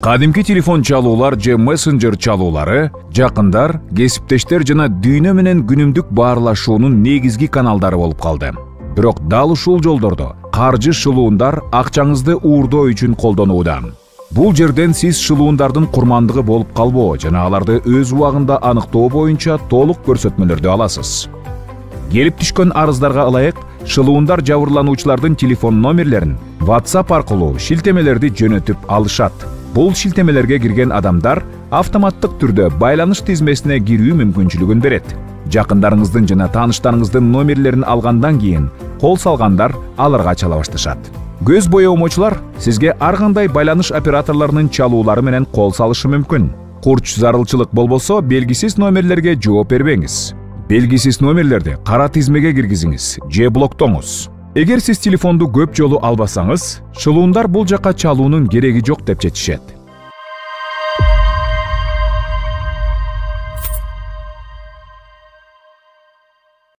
Кадимки телефон чалуулар же мессенджер чалуулары жакындар, кесиптештер жана дүйнө менен күнүмдүк баарлашуунун негизги каналдары болуп калды. Бирок дал ушул жолдордо каржы шылуундар акчаңызды уурдоо үчүн колдонууда. Бул жерден сиз шылуундардын курмандыгы болуп калбоо жана аларды өз убагында аныктоо боюнча толук көрсөтмөлөрдү аласыз. Келип түшкөн арыздарга ылайык, шылуундар жабырлануучулардын телефон номерлерин WhatsApp аркылуу шилтемелерди жөнөтүп алышат. Бул шилтемелерге кирген адамдар автоматтык түрдө байланыш тизмесине кирүү мүмкүнчүлүгүн берет. Жакындарыңыздын жана тааныштарыңыздын номерлерин алгандан кийин кол салгандар аларга чала башташат. Көз боёмочулар сизге ар кандай байланыш операторлорунун чалуулары менен кол салышы мүмкүн. Курч зарылчылык болбосо белгисиз номерлерге жооп бербеңиз. Белгисиз номерлерди кара тизмеге киргизиңиз же блоктоңуз. Эгер сиз телефонду көп жолу албасаңыз, шылуундар бул жакка чалуунун кереги жок деп жетишет.